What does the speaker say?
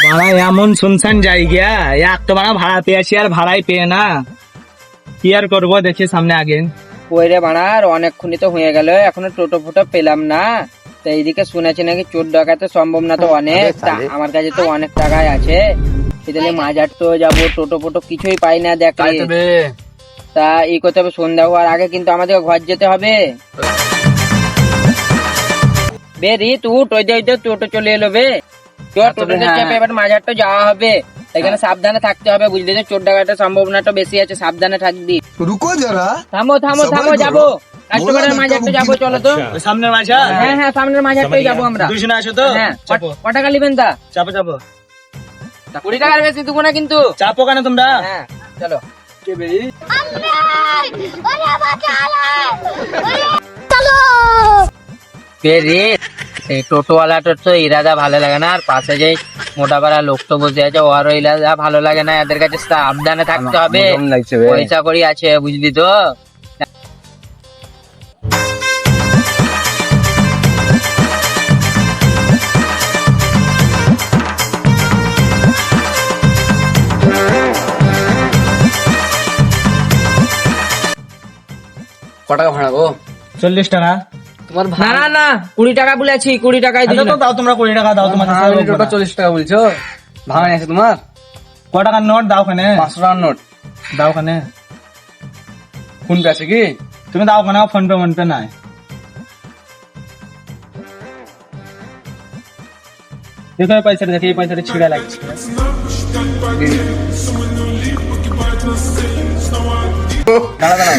বাড়া এমন শুনশান জায়গা, এক তো বাড়া ভাড়া পেয়েছি আর ভাড়াই পেয়ে না, কি আর করবো দেখি সামনে আগে। ওই রে বাড়ার অনেকক্ষণই তো হয়ে গেল, এখনো টোটো ফোটো পেলাম না। তো এইদিকে শুনেছি নাকি চোর ডাকাতে সম্ভব না তো অনেক, তা আমার কাছে তো অনেক টাকাই আছে। সেদিকে মাজার তো যাবো, টোটো ফোটো কিছুই পাই না দেখ রে। তা এই করতে হবে, সন্ধ্যা হওয়ার আগে কিন্তু আমাদের ঘর যেতে হবে। বে রিত উঠ, ওই যে টোটো চলে এলো বে। চল টোটোতে চেপে এবার মাজার তো যাওয়া হবে। এখানে সাবধানে থাকতে হবে, বুঝলি তো, চোর ডাকাতের সম্ভাবনাটা বেশি আছে, সাবধানে থাকবি। रुको जरा থামো থামো থামো, যাবো কাস্টমারের মাজারটা যাবো, চলো তো। সামনের মাঝা, হ্যাঁ হ্যাঁ, সামনের মাজারটাই যাবো আমরা। দুইজনে আছো তো? হ্যাঁ, চাপো ক টাকা নেবেন তা? চাপো চাপো। 20 টাকার বেশি দেবো না কিন্তু। চাপো কেন তোমরা? হ্যাঁ চলো। এই টোটোওয়ালাটার তো ইরাদা ভালো লাগে না, আর পাশে যে মোটা পাড়া লোক তো বসে আছে, ওরও ইরাদা ভালো লাগে না। এদের কাছে সাবধানে থাকতে হবে, পয়সা করি আছে, বুঝলি তো। ক টাকা ভাড়া গো? 40 টাকা। তোমার না না না, 20 টাকা বলেছি, 20 টাকাই আচ্ছা দিই। তো দাও, তোমরা 20 টাকা দাও, তোমাদের সাথে টোটো 40 টাকা বলছো, ভাঙা আছে তোমার? ক টাকার নোট দাও খানে, 500 টাকার নোট দাও খানে। ফোন পে আছে কি? তুমি দাও খানে, ফোন পে মন পে নাই। দেখো এই পয়সাটা, দেখি এই পয়সাটা ছিঁড়া লাগছে। দাঁড়া দাঁড়া